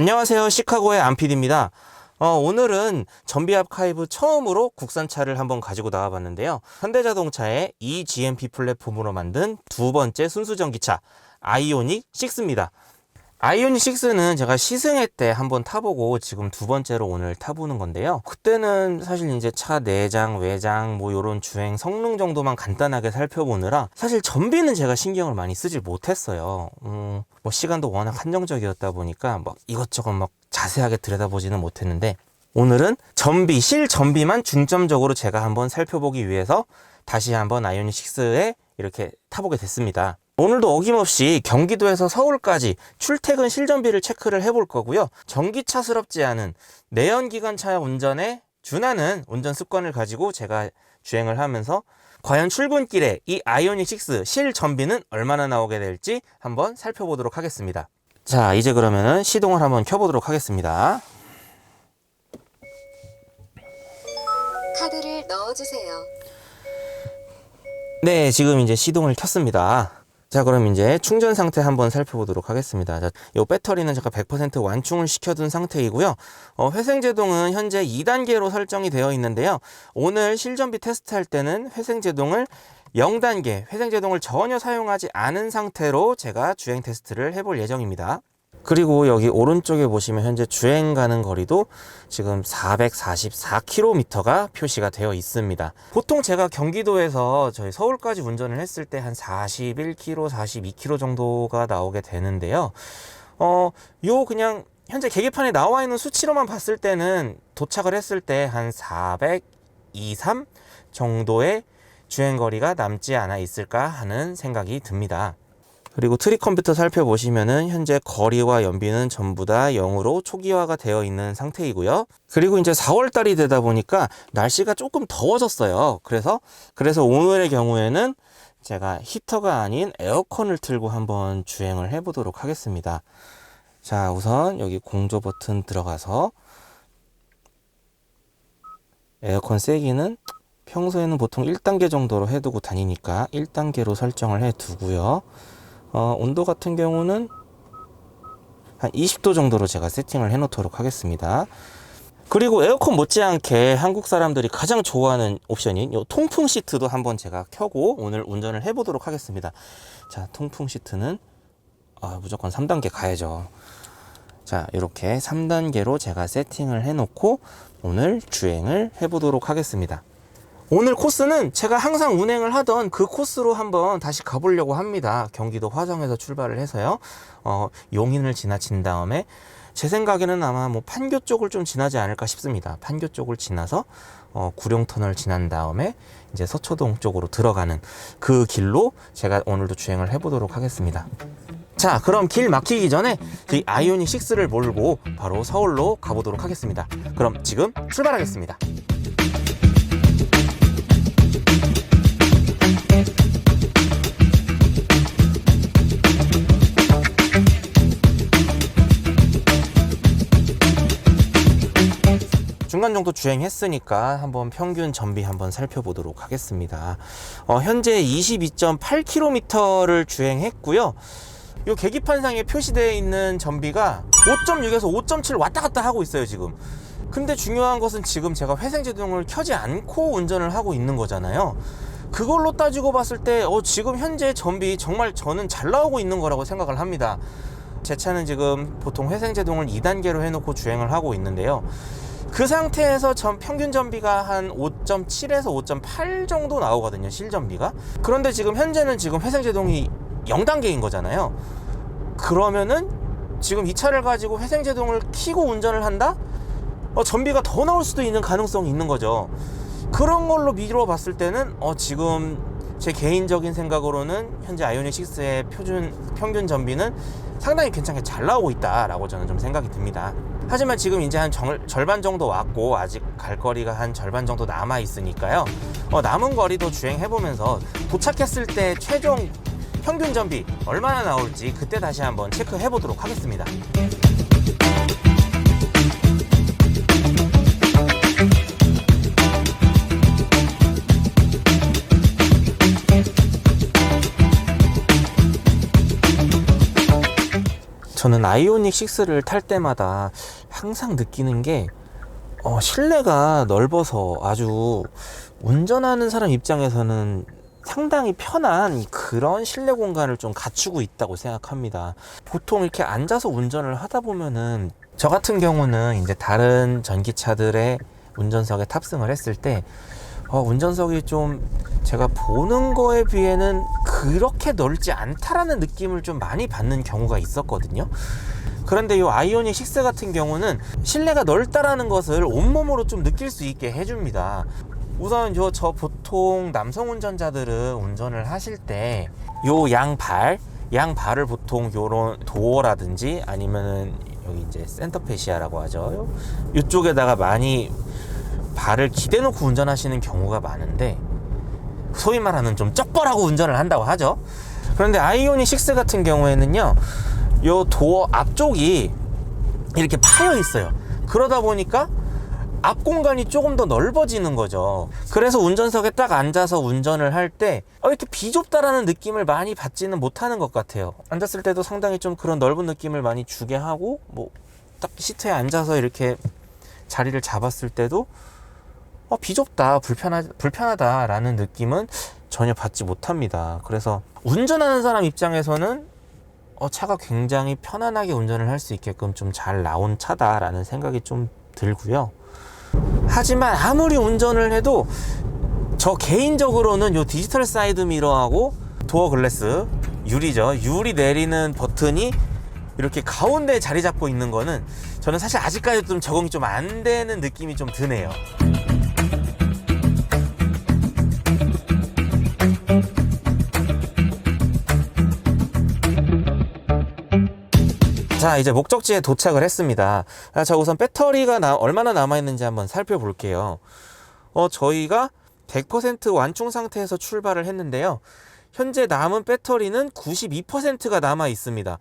안녕하세요. 시카고의 안PD입니다. 오늘은 전비 아카이브 처음으로 국산차를 한번 가지고 나와봤는데요. 현대자동차의 eGMP 플랫폼으로 만든 두 번째 순수전기차 아이오닉 6입니다. 아이오닉 6는 제가 시승회 때 한번 타보고 지금 두 번째로 오늘 타보는 건데요. 그때는 사실 이제 차 내장, 외장 뭐 이런 주행 성능 정도만 간단하게 살펴보느라 사실 전비는 제가 신경을 많이 쓰질 못했어요. 뭐 시간도 워낙 한정적이었다 보니까 막 이것저것 막 자세하게 들여다보지는 못했는데 오늘은 전비, 실전비만 중점적으로 제가 한번 살펴보기 위해서 다시 한번 아이오닉 6에 이렇게 타보게 됐습니다. 오늘도 어김없이 경기도에서 서울까지 출퇴근 실전비를 체크를 해볼 거고요. 전기차스럽지 않은 내연기관차 운전에 준하는 운전 습관을 가지고 제가 주행을 하면서 과연 출근길에 이 아이오닉 6 실전비는 얼마나 나오게 될지 한번 살펴보도록 하겠습니다. 자, 이제 그러면은 시동을 한번 켜보도록 하겠습니다. 카드를 넣어주세요. 네, 지금 이제 시동을 켰습니다. 자, 그럼 이제 충전 상태 한번 살펴보도록 하겠습니다. 자, 이 배터리는 제가 100% 완충을 시켜둔 상태이고요. 회생제동은 현재 2단계로 설정이 되어 있는데요. 오늘 실전비 테스트할 때는 회생제동을 0단계, 회생제동을 전혀 사용하지 않은 상태로 제가 주행 테스트를 해볼 예정입니다. 그리고 여기 오른쪽에 보시면 현재 주행 가는 거리도 지금 444km가 표시가 되어 있습니다. 보통 제가 경기도에서 저희 서울까지 운전을 했을 때 한 41km, 42km 정도가 나오게 되는데요. 요 그냥 현재 계기판에 나와 있는 수치로만 봤을 때는 도착을 했을 때 한 423 정도의 주행 거리가 남지 않아 있을까 하는 생각이 듭니다. 그리고 트리 컴퓨터 살펴보시면은 현재 거리와 연비는 전부 다 0으로 초기화가 되어 있는 상태이고요. 그리고 이제 4월달이 되다 보니까 날씨가 조금 더워졌어요. 그래서 오늘의 경우에는 제가 히터가 아닌 에어컨을 틀고 한번 주행을 해보도록 하겠습니다. 자, 우선 여기 공조 버튼 들어가서 에어컨 세기는 평소에는 보통 1단계 정도로 해두고 다니니까 1단계로 설정을 해두고요. 온도 같은 경우는 한 20도 정도로 제가 세팅을 해 놓도록 하겠습니다. 그리고 에어컨 못지않게 한국 사람들이 가장 좋아하는 옵션인 이 통풍 시트도 한번 제가 켜고 오늘 운전을 해 보도록 하겠습니다. 자, 통풍 시트는 무조건 3단계 가야죠. 자, 이렇게 3단계로 제가 세팅을 해 놓고 오늘 주행을 해 보도록 하겠습니다. 오늘 코스는 제가 항상 운행을 하던 그 코스로 한번 다시 가보려고 합니다. 경기도 화성에서 출발을 해서요. 용인을 지나친 다음에 제 생각에는 아마 뭐 판교 쪽을 좀 지나지 않을까 싶습니다. 판교 쪽을 지나서 구룡터널 지난 다음에 이제 서초동 쪽으로 들어가는 그 길로 제가 오늘도 주행을 해보도록 하겠습니다. 자, 그럼 길 막히기 전에 이 아이오닉 6를 몰고 바로 서울로 가보도록 하겠습니다. 그럼 지금 출발하겠습니다. 중간 정도 주행했으니까 한번 평균 전비 한번 살펴보도록 하겠습니다. 현재 22.8km를 주행했고요. 이 계기판상에 표시되어 있는 전비가 5.6에서 5.7 왔다 갔다 하고 있어요, 지금. 근데 중요한 것은 지금 제가 회생제동을 켜지 않고 운전을 하고 있는 거잖아요. 그걸로 따지고 봤을 때 지금 현재 전비 정말 저는 잘 나오고 있는 거라고 생각을 합니다. 제 차는 지금 보통 회생제동을 2단계로 해놓고 주행을 하고 있는데요. 그 상태에서 평균 전비가 한 5.7에서 5.8 정도 나오거든요, 실전비가. 그런데 지금 현재는 지금 회생제동이 0단계인 거잖아요. 그러면은 지금 이 차를 가지고 회생제동을 켜고 운전을 한다? 전비가 더 나올 수도 있는 가능성이 있는 거죠. 그런 걸로 미루어 봤을 때는 지금 제 개인적인 생각으로는 현재 아이오닉 6의 평균 전비는 상당히 괜찮게 잘 나오고 있다라고 저는 좀 생각이 듭니다. 하지만 지금 이제 한 절반 정도 왔고 아직 갈 거리가 한 절반 정도 남아 있으니까요. 남은 거리도 주행해보면서 도착했을 때 최종 평균 전비 얼마나 나올지 그때 다시 한번 체크해보도록 하겠습니다. 저는 아이오닉 6를 탈 때마다 항상 느끼는 게 실내가 넓어서 아주 운전하는 사람 입장에서는 상당히 편한 그런 실내 공간을 좀 갖추고 있다고 생각합니다. 보통 이렇게 앉아서 운전을 하다 보면은 저 같은 경우는 이제 다른 전기차들의 운전석에 탑승을 했을 때 운전석이 좀 제가 보는 거에 비해는 그렇게 넓지 않다라는 느낌을 좀 많이 받는 경우가 있었거든요. 그런데 이 아이오닉 6 같은 경우는 실내가 넓다라는 것을 온몸으로 좀 느낄 수 있게 해줍니다. 우선 저 보통 남성 운전자들은 운전을 하실 때 요 양발을 보통 요런 도어라든지 아니면은 여기 이제 센터페시아라고 하죠. 이쪽에다가 많이 발을 기대 놓고 운전하시는 경우가 많은데 소위 말하는 좀 쩍벌하고 운전을 한다고 하죠. 그런데 아이오닉 6 같은 경우에는요, 요 도어 앞쪽이 이렇게 파여 있어요. 그러다 보니까 앞 공간이 조금 더 넓어지는 거죠. 그래서 운전석에 딱 앉아서 운전을 할 때 이렇게 비좁다라는 느낌을 많이 받지는 못하는 것 같아요. 앉았을 때도 상당히 좀 그런 넓은 느낌을 많이 주게 하고, 뭐 딱 시트에 앉아서 이렇게 자리를 잡았을 때도 비좁다, 불편하다라는 느낌은 전혀 받지 못합니다. 그래서 운전하는 사람 입장에서는 차가 굉장히 편안하게 운전을 할 수 있게끔 좀 잘 나온 차다라는 생각이 좀 들고요. 하지만 아무리 운전을 해도 저 개인적으로는 요 디지털 사이드 미러하고 도어 글래스, 유리 내리는 버튼이 이렇게 가운데에 자리 잡고 있는 거는 저는 사실 아직까지 좀 적응이 좀 안 되는 느낌이 좀 드네요. 자, 이제 목적지에 도착을 했습니다. 자, 우선 배터리가 얼마나 남아있는지 한번 살펴볼게요. 저희가 100% 완충 상태에서 출발을 했는데요. 현재 남은 배터리는 92%가 남아 있습니다.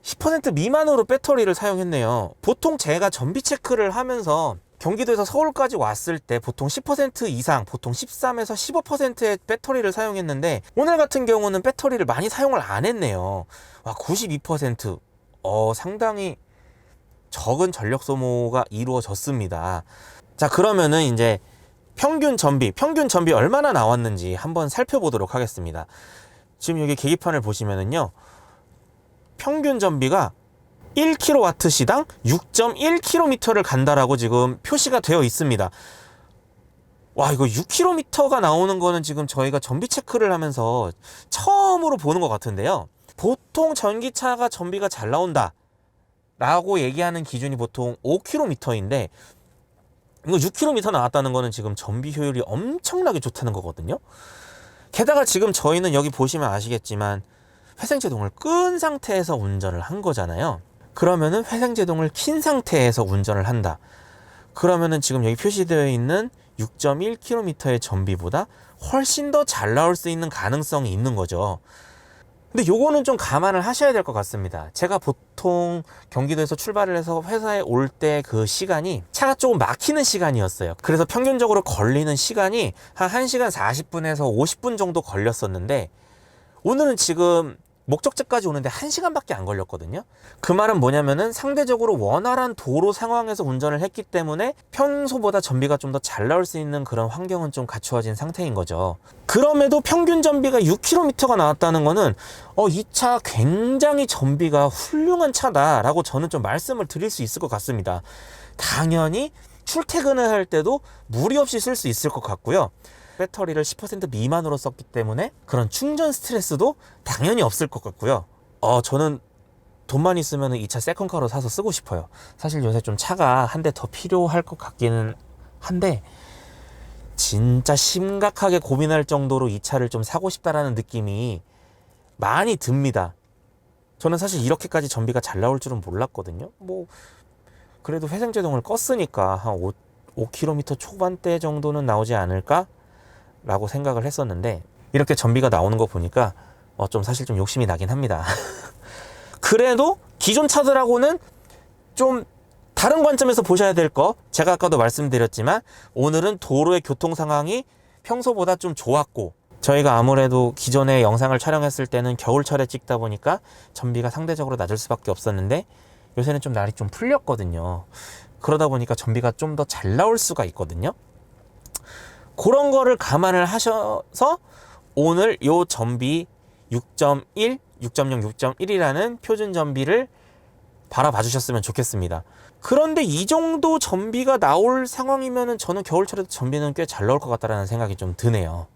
10% 미만으로 배터리를 사용했네요. 보통 제가 전비 체크를 하면서 경기도에서 서울까지 왔을 때 보통 10% 이상, 보통 13에서 15%의 배터리를 사용했는데 오늘 같은 경우는 배터리를 많이 사용을 안 했네요. 와, 92%. 상당히 적은 전력 소모가 이루어졌습니다. 자, 그러면은 이제 평균 전비 얼마나 나왔는지 한번 살펴보도록 하겠습니다. 지금 여기 계기판을 보시면은요, 평균 전비가 1kW 시당 6.1km를 간다라고 지금 표시가 되어 있습니다. 와, 이거 6km가 나오는 거는 지금 저희가 전비 체크를 하면서 처음으로 보는 것 같은데요. 보통 전기차가 전비가 잘 나온다 라고 얘기하는 기준이 보통 5km인데 이거 6km 나왔다는 거는 지금 전비 효율이 엄청나게 좋다는 거거든요. 게다가 지금 저희는 여기 보시면 아시겠지만 회생제동을 끈 상태에서 운전을 한 거잖아요. 그러면은 회생제동을 킨 상태에서 운전을 한다. 그러면은 지금 여기 표시되어 있는 6.1km의 전비보다 훨씬 더 잘 나올 수 있는 가능성이 있는 거죠. 근데 요거는 좀 감안을 하셔야 될 것 같습니다. 제가 보통 경기도에서 출발을 해서 회사에 올 때 그 시간이 차가 조금 막히는 시간이었어요. 그래서 평균적으로 걸리는 시간이 한 1시간 40분에서 50분 정도 걸렸었는데 오늘은 지금 목적지까지 오는데 1시간밖에 안 걸렸거든요. 그 말은 뭐냐면은 상대적으로 원활한 도로 상황에서 운전을 했기 때문에 평소보다 전비가 좀 더 잘 나올 수 있는 그런 환경은 좀 갖추어진 상태인 거죠. 그럼에도 평균 전비가 6km가 나왔다는 거는 이 차 굉장히 전비가 훌륭한 차다라고 저는 좀 말씀을 드릴 수 있을 것 같습니다. 당연히 출퇴근을 할 때도 무리 없이 쓸 수 있을 것 같고요. 배터리를 10% 미만으로 썼기 때문에 그런 충전 스트레스도 당연히 없을 것 같고요. 저는 돈만 있으면 이 차 세컨카로 사서 쓰고 싶어요. 사실 요새 좀 차가 한 대 더 필요할 것 같기는 한데 진짜 심각하게 고민할 정도로 이 차를 좀 사고 싶다라는 느낌이 많이 듭니다. 저는 사실 이렇게까지 전비가 잘 나올 줄은 몰랐거든요. 그래도 회생제동을 껐으니까 한 5km 초반대 정도는 나오지 않을까? 라고 생각을 했었는데 이렇게 전비가 나오는 거 보니까 좀 사실 좀 욕심이 나긴 합니다. 그래도 기존 차들하고는 좀 다른 관점에서 보셔야 될 거, 제가 아까도 말씀드렸지만 오늘은 도로의 교통 상황이 평소보다 좀 좋았고 저희가 아무래도 기존에 영상을 촬영했을 때는 겨울철에 찍다 보니까 전비가 상대적으로 낮을 수밖에 없었는데 요새는 좀 날이 좀 풀렸거든요. 그러다 보니까 전비가 좀 더 잘 나올 수가 있거든요. 그런 거를 감안을 하셔서 오늘 요 전비 6.1, 6.0, 6.1이라는 표준 전비를 바라봐 주셨으면 좋겠습니다. 그런데 이 정도 전비가 나올 상황이면은 저는 겨울철에도 전비는 꽤 잘 나올 것 같다라는 생각이 좀 드네요.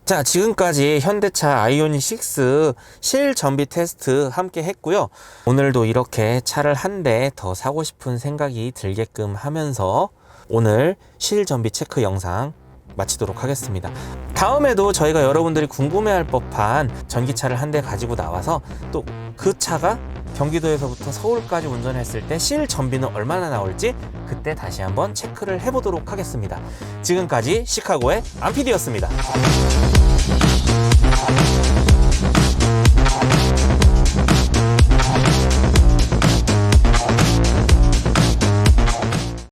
자, 지금까지 현대차 아이오닉 6 실 전비 테스트 함께 했고요. 오늘도 이렇게 차를 한 대 더 사고 싶은 생각이 들게끔 하면서 오늘 실 전비 체크 영상 마치도록 하겠습니다. 다음에도 저희가 여러분들이 궁금해할 법한 전기차를 한 대 가지고 나와서 또 그 차가 경기도에서부터 서울까지 운전했을 때 실 전비는 얼마나 나올지 그때 다시 한번 체크를 해보도록 하겠습니다. 지금까지 시카고의 안PD였습니다.